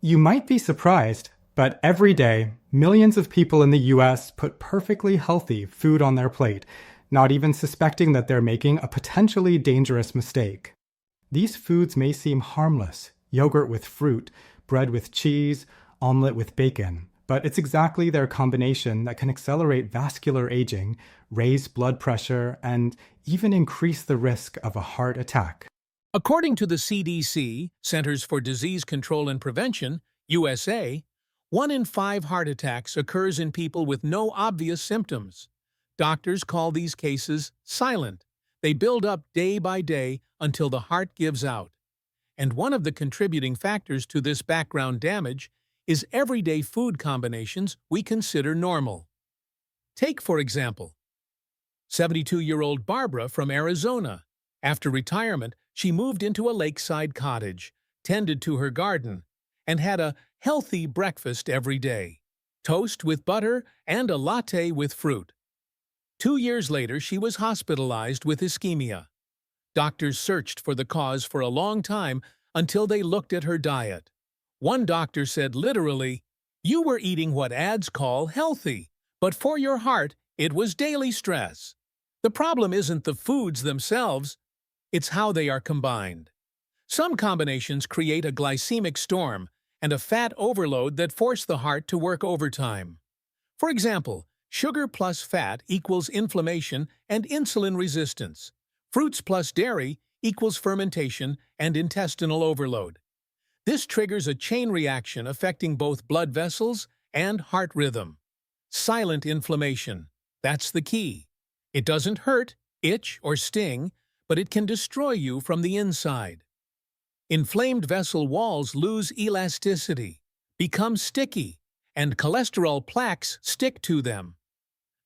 You might be surprised, but every day, millions of people in the US put perfectly healthy food on their plate, not even suspecting that they're making a potentially dangerous mistake. These foods may seem harmless: yogurt with fruit, bread with cheese, omelet with bacon. But it's exactly their combination that can accelerate vascular aging, raise blood pressure, and even increase the risk of a heart attack. According to the CDC, Centers for Disease Control and Prevention, USA, 1 in 5 heart attacks occurs in people with no obvious symptoms. Doctors call these cases silent. They build up day by day until the heart gives out. And one of the contributing factors to this background damage is everyday food combinations we consider normal. Take, for example, 72-year-old Barbara from Arizona. After retirement, she moved into a lakeside cottage, tended to her garden, and had a healthy breakfast every day: toast with butter and a latte with fruit. 2 years later, she was hospitalized with ischemia. Doctors searched for the cause for a long time until they looked at her diet. One doctor said literally, "You were eating what ads call healthy, but for your heart, it was daily stress." The problem isn't the foods themselves, it's how they are combined. Some combinations create a glycemic storm and a fat overload that force the heart to work overtime. For example, sugar plus fat equals inflammation and insulin resistance. Fruits plus dairy equals fermentation and intestinal overload. This triggers a chain reaction affecting both blood vessels and heart rhythm. Silent inflammation. That's the key. It doesn't hurt, itch, or sting, but it can destroy you from the inside. Inflamed vessel walls lose elasticity, become sticky, and cholesterol plaques stick to them.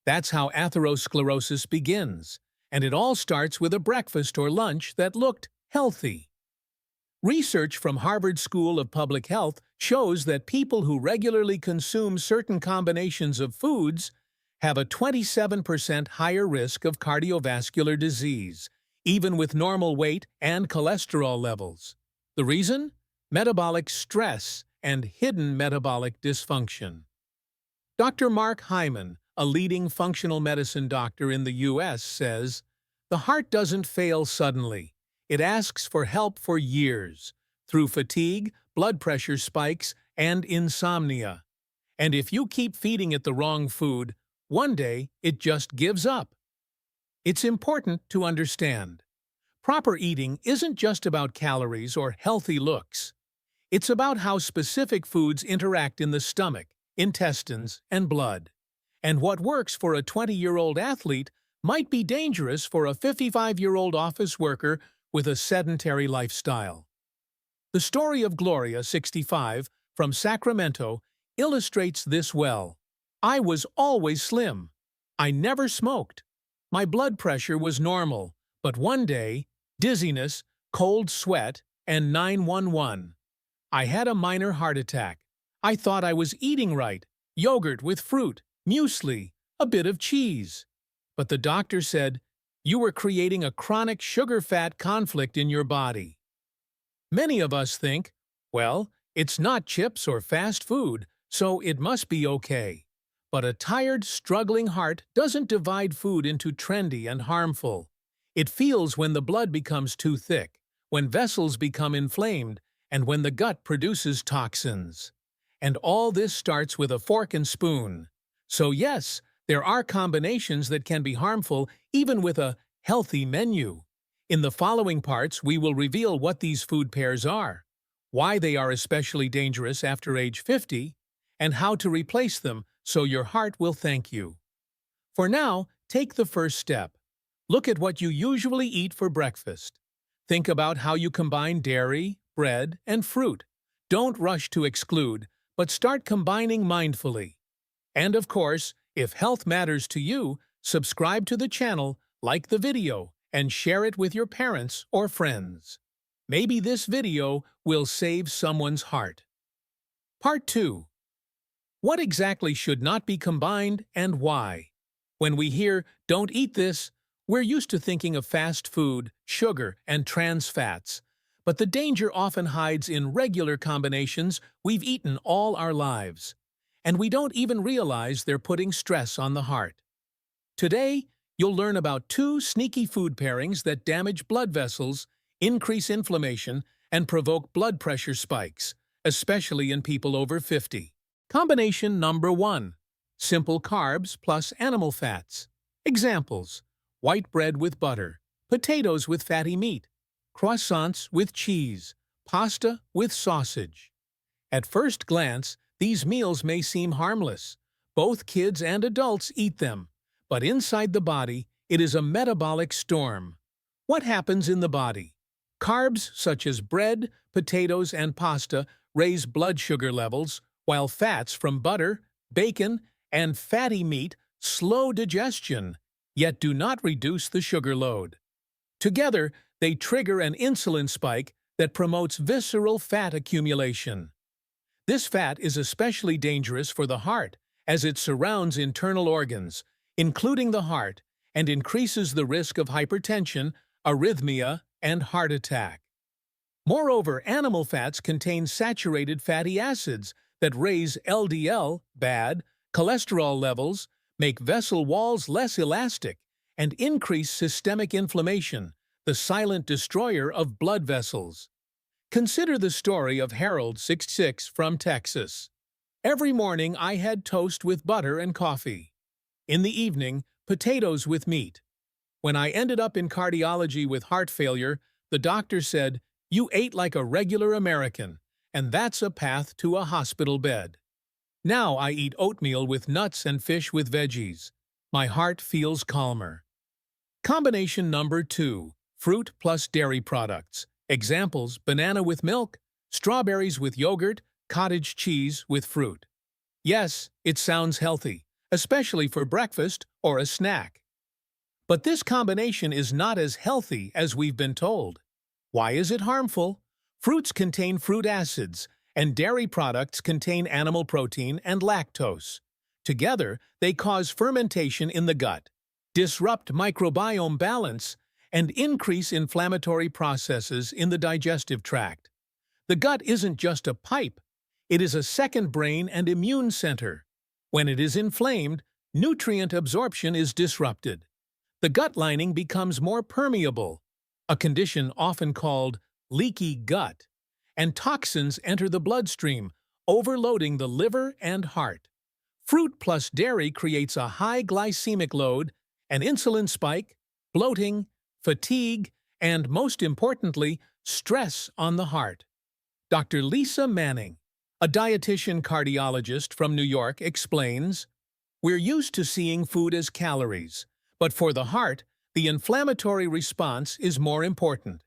That's how atherosclerosis begins, and it all starts with a breakfast or lunch that looked healthy. Research from Harvard School of Public Health shows that people who regularly consume certain combinations of foods have a 27% higher risk of cardiovascular disease, even with normal weight and cholesterol levels. The reason? Metabolic stress and hidden metabolic dysfunction. Dr. Mark Hyman, a leading functional medicine doctor in the U.S., says, "The heart doesn't fail suddenly. It asks for help for years, through fatigue, blood pressure spikes, and insomnia. And if you keep feeding it the wrong food, one day it just gives up." It's important to understand. Proper eating isn't just about calories or healthy looks. It's about how specific foods interact in the stomach, intestines, and blood. And what works for a 20-year-old athlete might be dangerous for a 55-year-old office worker with a sedentary lifestyle. The story of Gloria, 65, from Sacramento, illustrates this well. "I was always slim. I never smoked. My blood pressure was normal, but one day, dizziness, cold sweat, and 911. I had a minor heart attack. I thought I was eating right: yogurt with fruit, muesli, a bit of cheese. But the doctor said, 'You were creating a chronic sugar-fat conflict in your body.'" Many of us think, well, it's not chips or fast food, so it must be okay. But a tired, struggling heart doesn't divide food into trendy and harmful. It feels when the blood becomes too thick, when vessels become inflamed, and when the gut produces toxins. And all this starts with a fork and spoon. So yes, there are combinations that can be harmful even with a healthy menu. In the following parts, we will reveal what these food pairs are, why they are especially dangerous after age 50, and how to replace them so your heart will thank you. For now, take the first step. Look at what you usually eat for breakfast. Think about how you combine dairy, bread, and fruit. Don't rush to exclude, but start combining mindfully. And of course, if health matters to you, subscribe to the channel, like the video, and share it with your parents or friends. Maybe this video will save someone's heart. Part 2. What exactly should not be combined and why? When we hear, "Don't eat this," we're used to thinking of fast food, sugar, and trans fats. But the danger often hides in regular combinations we've eaten all our lives, and we don't even realize they're putting stress on the heart. Today, you'll learn about two sneaky food pairings that damage blood vessels, increase inflammation, and provoke blood pressure spikes, especially in people over 50. Combination number 1. Simple carbs plus animal fats. Examples: white bread with butter, potatoes with fatty meat, croissants with cheese, pasta with sausage. At first glance, these meals may seem harmless. Both kids and adults eat them. But inside the body, it is a metabolic storm. What happens in the body? Carbs such as bread, potatoes, and pasta raise blood sugar levels, while fats from butter, bacon, and fatty meat slow digestion, yet do not reduce the sugar load. Together, they trigger an insulin spike that promotes visceral fat accumulation. This fat is especially dangerous for the heart, as it surrounds internal organs, including the heart, and increases the risk of hypertension, arrhythmia, and heart attack. Moreover, animal fats contain saturated fatty acids that raise LDL, bad, cholesterol levels, make vessel walls less elastic, and increase systemic inflammation, the silent destroyer of blood vessels. Consider the story of Harold, 66, from Texas. Every morning I had toast with butter and coffee. In the evening, potatoes with meat. When I ended up in cardiology with heart failure, the doctor said, "You ate like a regular American, and that's a path to a hospital bed." Now I eat oatmeal with nuts and fish with veggies. My heart feels calmer. Combination number 2. Fruit plus dairy products. Examples: banana with milk, strawberries with yogurt, cottage cheese with fruit. Yes, it sounds healthy, especially for breakfast or a snack. But this combination is not as healthy as we've been told. Why is it harmful? Fruits contain fruit acids, and dairy products contain animal protein and lactose. Together, they cause fermentation in the gut, disrupt microbiome balance, and increase inflammatory processes in the digestive tract. The gut isn't just a pipe, it is a second brain and immune center. When it is inflamed, nutrient absorption is disrupted. The gut lining becomes more permeable, a condition often called leaky gut, and toxins enter the bloodstream, overloading the liver and heart. Fruit plus dairy creates a high glycemic load, an insulin spike, bloating, fatigue, and most importantly, stress on the heart. Dr. Lisa Manning, a dietitian cardiologist from New York, explains, "We're used to seeing food as calories, but for the heart, the inflammatory response is more important.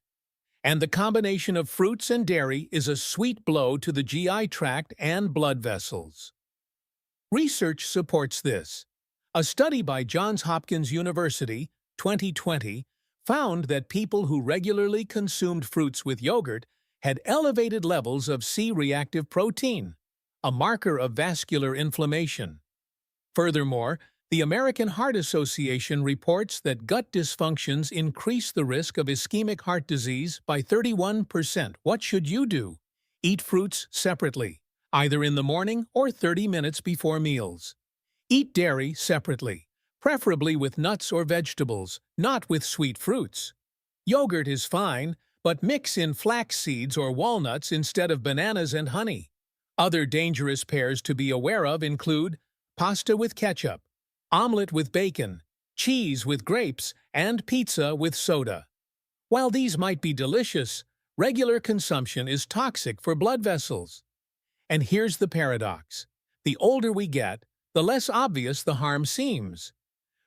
And the combination of fruits and dairy is a sweet blow to the GI tract and blood vessels." Research supports this. A study by Johns Hopkins University, 2020, found that people who regularly consumed fruits with yogurt had elevated levels of C-reactive protein, a marker of vascular inflammation. Furthermore, the American Heart Association reports that gut dysfunctions increase the risk of ischemic heart disease by 31%. What should you do? Eat fruits separately, either in the morning or 30 minutes before meals. Eat dairy separately, preferably with nuts or vegetables, not with sweet fruits. Yogurt is fine, but mix in flax seeds or walnuts instead of bananas and honey. Other dangerous pairs to be aware of include pasta with ketchup, omelet with bacon, cheese with grapes, and pizza with soda. While these might be delicious, regular consumption is toxic for blood vessels. And here's the paradox. The older we get, the less obvious the harm seems.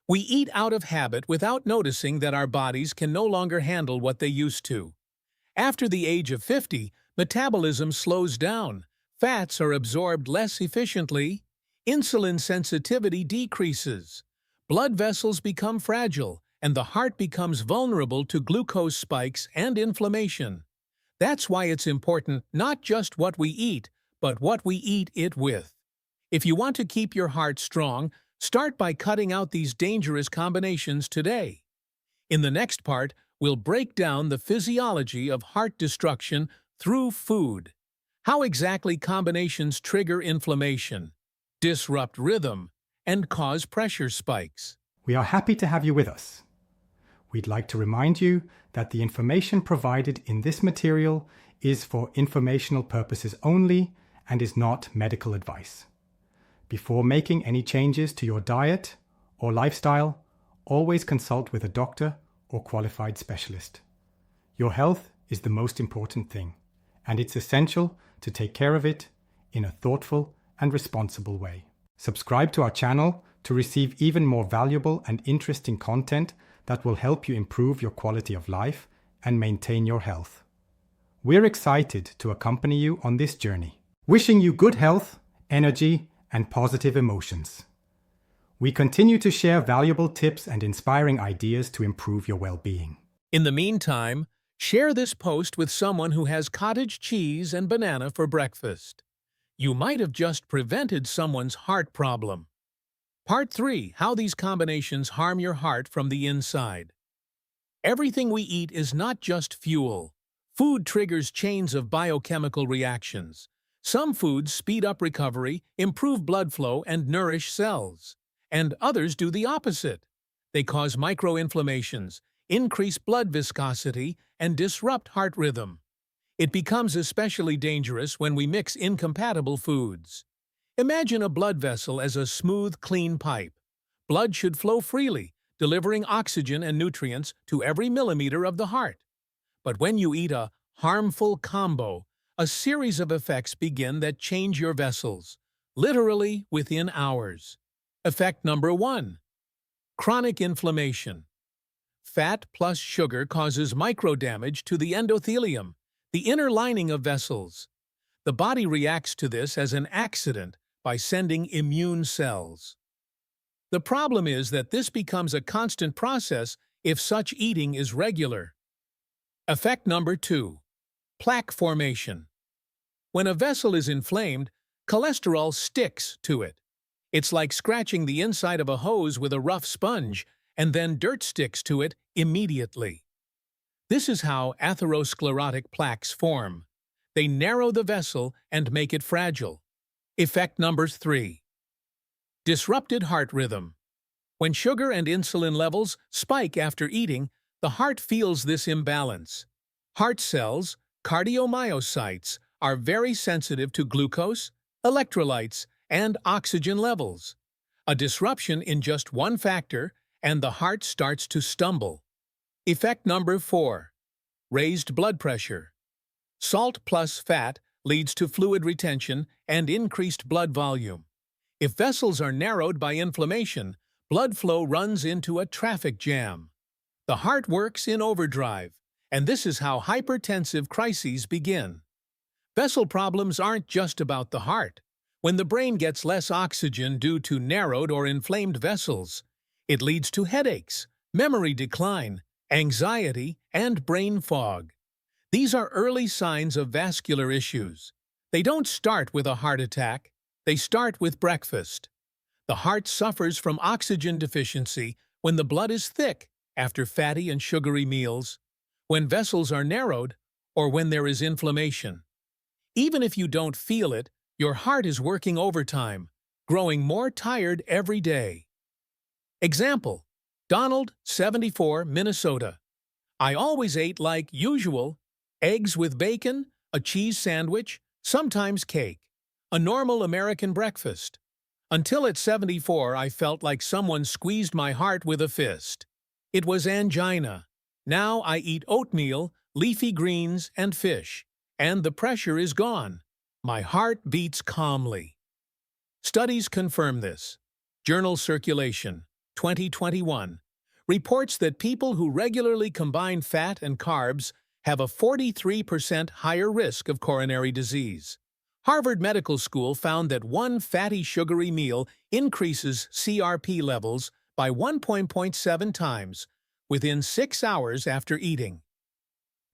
We eat out of habit without noticing that our bodies can no longer handle what they used to. After the age of 50, metabolism slows down, fats are absorbed less efficiently, insulin sensitivity decreases, blood vessels become fragile, and the heart becomes vulnerable to glucose spikes and inflammation. That's why it's important not just what we eat, but what we eat it with. If you want to keep your heart strong, start by cutting out these dangerous combinations today. In the next part, we'll break down the physiology of heart destruction through food. How exactly combinations trigger inflammation, disrupt rhythm, and cause pressure spikes. We are happy to have you with us. We'd like to remind you that the information provided in this material is for informational purposes only and is not medical advice. Before making any changes to your diet or lifestyle, always consult with a doctor or qualified specialist. Your health is the most important thing, and it's essential to take care of it in a thoughtful and responsible way. Subscribe to our channel to receive even more valuable and interesting content that will help you improve your quality of life and maintain your health. We're excited to accompany you on this journey, wishing you good health, energy, and positive emotions. We continue to share valuable tips and inspiring ideas to improve your well-being. In the meantime, share this post with someone who has cottage cheese and banana for breakfast. You might have just prevented someone's heart problem. Part 3. How these combinations harm your heart from the inside. Everything we eat is not just fuel. Food triggers chains of biochemical reactions. Some foods speed up recovery, improve blood flow, and nourish cells. And others do the opposite. They cause microinflammations, increase blood viscosity, and disrupt heart rhythm. It becomes especially dangerous when we mix incompatible foods. Imagine a blood vessel as a smooth, clean pipe. Blood should flow freely, delivering oxygen and nutrients to every millimeter of the heart. But when you eat a harmful combo, a series of effects begin that change your vessels, literally within hours. Effect number 1. Chronic inflammation. Fat plus sugar causes microdamage to the endothelium, the inner lining of vessels. The body reacts to this as an accident by sending immune cells. The problem is that this becomes a constant process if such eating is regular. Effect number 2. Plaque formation. When a vessel is inflamed, cholesterol sticks to it. It's like scratching the inside of a hose with a rough sponge, and then dirt sticks to it immediately. This is how atherosclerotic plaques form. They narrow the vessel and make it fragile. Effect number 3. Disrupted heart rhythm. When sugar and insulin levels spike after eating, the heart feels this imbalance. Heart cells, cardiomyocytes, are very sensitive to glucose, electrolytes, and oxygen levels. A disruption in just one factor, and the heart starts to stumble. Effect number 4. Raised blood pressure. Salt plus fat leads to fluid retention and increased blood volume. If vessels are narrowed by inflammation, blood flow runs into a traffic jam. The heart works in overdrive, and this is how hypertensive crises begin. Vessel problems aren't just about the heart. When the brain gets less oxygen due to narrowed or inflamed vessels, it leads to headaches, memory decline, anxiety, and brain fog. These are early signs of vascular issues. They don't start with a heart attack. They start with breakfast. The heart suffers from oxygen deficiency when the blood is thick after fatty and sugary meals, when vessels are narrowed, or when there is inflammation. Even if you don't feel it, your heart is working overtime, growing more tired every day. Example: Donald, 74, Minnesota. I always ate like usual: eggs with bacon, a cheese sandwich, sometimes cake. A normal American breakfast. Until at 74, I felt like someone squeezed my heart with a fist. It was angina. Now I eat oatmeal, leafy greens, and fish, and the pressure is gone. My heart beats calmly. Studies confirm this. Journal Circulation, 2021, reports that people who regularly combine fat and carbs have a 43% higher risk of coronary disease. Harvard Medical School found that one fatty, sugary meal increases CRP levels by 1.7 times within 6 hours after eating.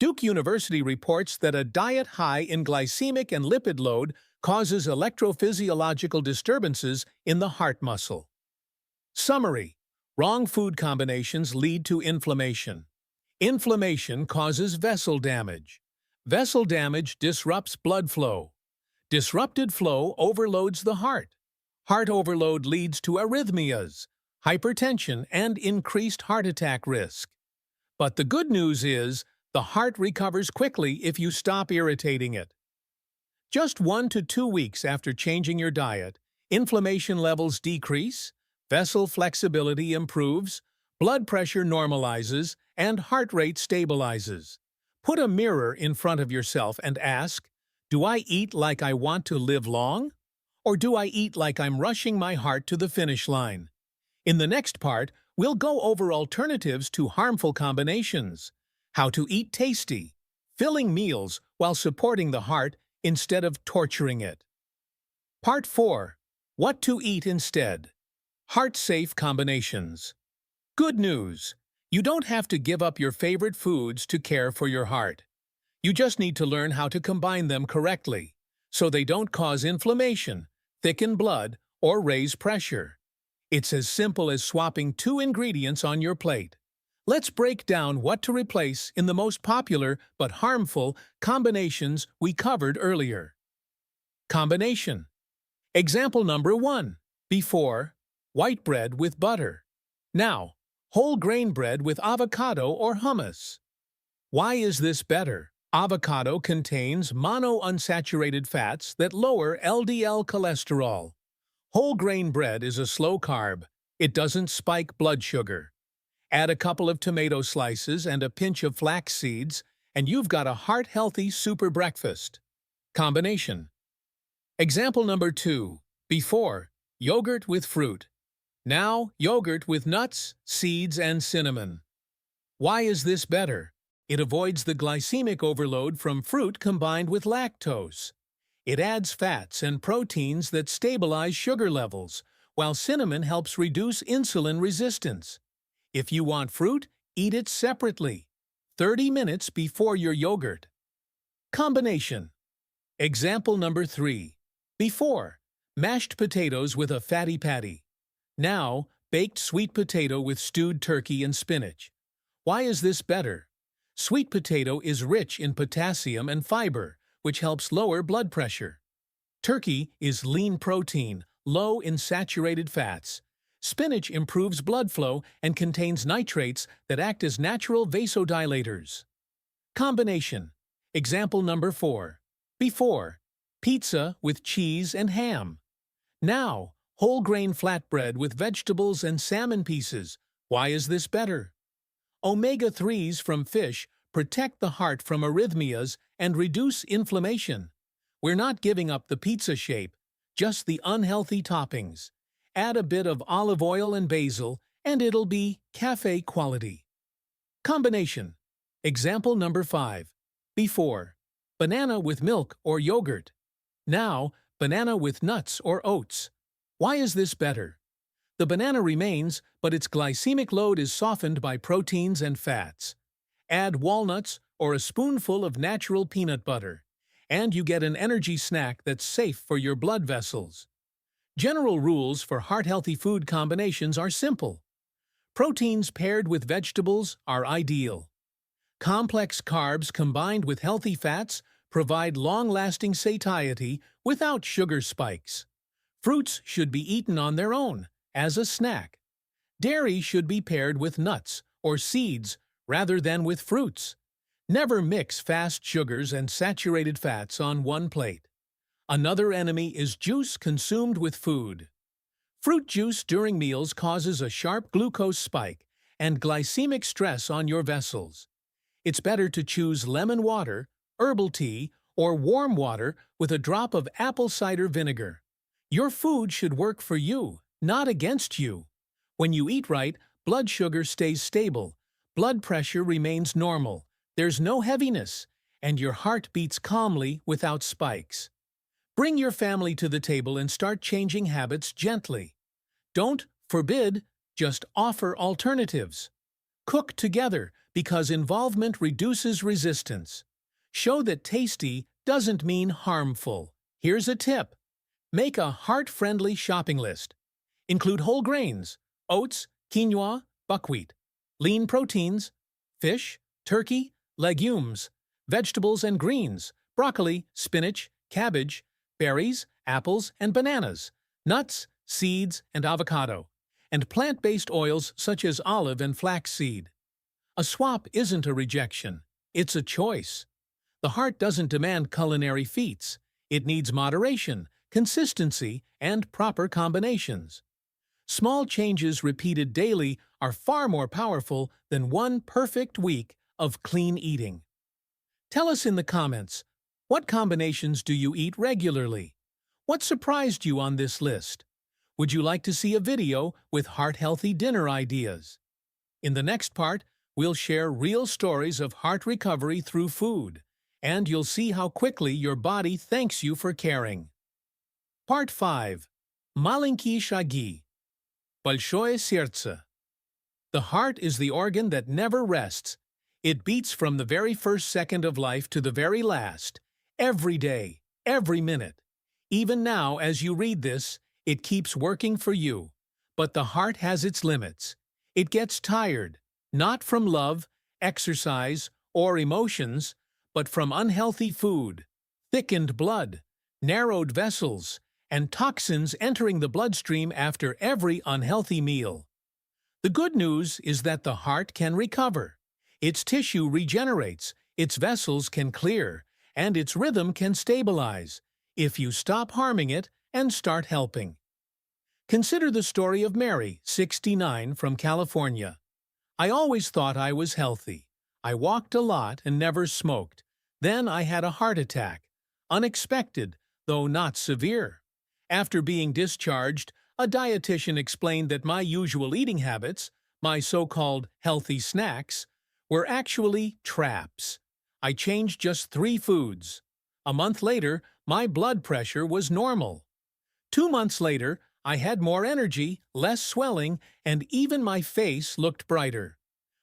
Duke University reports that a diet high in glycemic and lipid load causes electrophysiological disturbances in the heart muscle. Summary: wrong food combinations lead to inflammation. Inflammation causes vessel damage. Vessel damage disrupts blood flow. Disrupted flow overloads the heart. Heart overload leads to arrhythmias, hypertension, and increased heart attack risk. But the good news is, the heart recovers quickly if you stop irritating it. Just 1 to 2 weeks after changing your diet, inflammation levels decrease, vessel flexibility improves, blood pressure normalizes, and heart rate stabilizes. Put a mirror in front of yourself and ask, do I eat like I want to live long? Or do I eat like I'm rushing my heart to the finish line? In the next part, we'll go over alternatives to harmful combinations, how to eat tasty, filling meals while supporting the heart instead of torturing it. Part 4. What to eat instead. Heart-safe combinations. Good news! You don't have to give up your favorite foods to care for your heart. You just need to learn how to combine them correctly, so they don't cause inflammation, thicken blood, or raise pressure. It's as simple as swapping 2 ingredients on your plate. Let's break down what to replace in the most popular but harmful combinations we covered earlier. Combination. Example number 1. Before, white bread with butter. Now, whole grain bread with avocado or hummus. Why is this better? Avocado contains monounsaturated fats that lower LDL cholesterol. Whole grain bread is a slow carb. It doesn't spike blood sugar. Add a couple of tomato slices and a pinch of flax seeds, and you've got a heart-healthy super breakfast. Combination. Example number 2. Before, yogurt with fruit. Now, yogurt with nuts, seeds, and cinnamon. Why is this better? It avoids the glycemic overload from fruit combined with lactose. It adds fats and proteins that stabilize sugar levels, while cinnamon helps reduce insulin resistance. If you want fruit, eat it separately, 30 minutes before your yogurt. Combination. Example number 3. Before, mashed potatoes with a fatty patty. Now, baked sweet potato with stewed turkey and spinach. Why is this better? Sweet potato is rich in potassium and fiber, which helps lower blood pressure. Turkey is lean protein, low in saturated fats. Spinach improves blood flow and contains nitrates that act as natural vasodilators. Combination. Example number 4. Before, pizza with cheese and ham. Now, whole grain flatbread with vegetables and salmon pieces. Why is this better? Omega-3s from fish protect the heart from arrhythmias and reduce inflammation. We're not giving up the pizza shape, just the unhealthy toppings. Add a bit of olive oil and basil, and it'll be cafe quality. Combination. Example number 5. Before, banana with milk or yogurt. Now, banana with nuts or oats. Why is this better? The banana remains, but its glycemic load is softened by proteins and fats. Add walnuts or a spoonful of natural peanut butter, and you get an energy snack that's safe for your blood vessels. General rules for heart-healthy food combinations are simple. Proteins paired with vegetables are ideal. Complex carbs combined with healthy fats provide long-lasting satiety without sugar spikes. Fruits should be eaten on their own, as a snack. Dairy should be paired with nuts or seeds rather than with fruits. Never mix fast sugars and saturated fats on one plate. Another enemy is juice consumed with food. Fruit juice during meals causes a sharp glucose spike and glycemic stress on your vessels. It's better to choose lemon water, herbal tea, or warm water with a drop of apple cider vinegar. Your food should work for you, not against you. When you eat right, blood sugar stays stable, blood pressure remains normal, there's no heaviness, and your heart beats calmly without spikes. Bring your family to the table and start changing habits gently. Don't forbid, just offer alternatives. Cook together because involvement reduces resistance. Show that tasty doesn't mean harmful. Here's a tip. Make a heart-friendly shopping list. Include whole grains, oats, quinoa, buckwheat, lean proteins, fish, turkey, legumes, vegetables and greens, broccoli, spinach, cabbage, berries, apples and bananas, nuts, seeds and avocado, and plant-based oils such as olive and flaxseed. A swap isn't a rejection, it's a choice. The heart doesn't demand culinary feats. It needs moderation, consistency, and proper combinations. Small changes repeated daily are far more powerful than one perfect week of clean eating. Tell us in the comments, what combinations do you eat regularly? What surprised you on this list? Would you like to see a video with heart-healthy dinner ideas? In the next part, we'll share real stories of heart recovery through food, and you'll see how quickly your body thanks you for caring. Part 5. Маленькие шаги. Большое сердце. The heart is the organ that never rests. It beats from the very first second of life to the very last, every day, every minute. Even now, as you read this, it keeps working for you. But the heart has its limits. It gets tired, not from love, exercise, or emotions, but from unhealthy food, thickened blood, narrowed vessels, and toxins entering the bloodstream after every unhealthy meal. The good news is that the heart can recover. Its tissue regenerates, its vessels can clear, and its rhythm can stabilize, if you stop harming it and start helping. Consider the story of Mary, 69, from California. I always thought I was healthy. I walked a lot and never smoked. Then I had a heart attack. Unexpected, though not severe. After being discharged, a dietitian explained that my usual eating habits, my so-called healthy snacks, were actually traps. I changed just 3 foods. A month later, my blood pressure was normal. 2 months later, I had more energy, less swelling, and even my face looked brighter.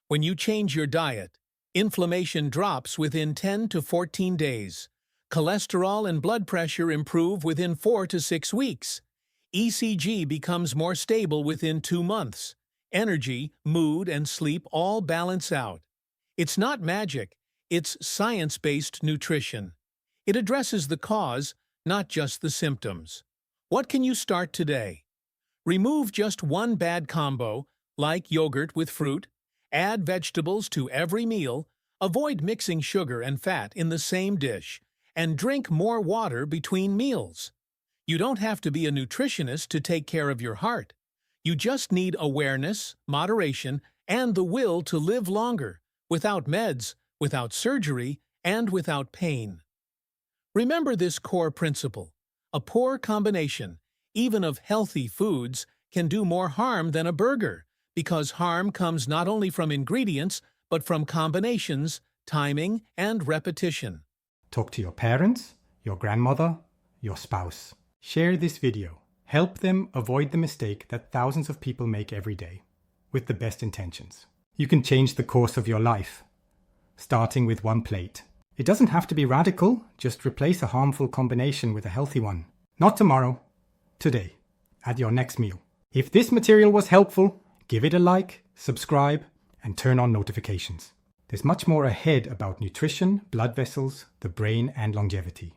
When you change your diet, inflammation drops within 10 to 14 days. Cholesterol and blood pressure improve within 4 to 6 weeks. ECG becomes more stable within 2 months. Energy, mood, and sleep all balance out. It's not magic, it's science-based nutrition. It addresses the cause, not just the symptoms. What can you start today? Remove just one bad combo, like yogurt with fruit. Add vegetables to every meal. Avoid mixing sugar and fat in the same dish. And drink more water between meals. You don't have to be a nutritionist to take care of your heart. You just need awareness, moderation, and the will to live longer, without meds, without surgery, and without pain. Remember this core principle. A poor combination, even of healthy foods, can do more harm than a burger, because harm comes not only from ingredients, but from combinations, timing, and repetition. Talk to your parents, your grandmother, your spouse. Share this video. Help them avoid the mistake that thousands of people make every day, with the best intentions. You can change the course of your life, starting with one plate. It doesn't have to be radical, just replace a harmful combination with a healthy one. Not tomorrow, today, at your next meal. If this material was helpful, give it a like, subscribe, and turn on notifications. There's much more ahead about nutrition, blood vessels, the brain, and longevity.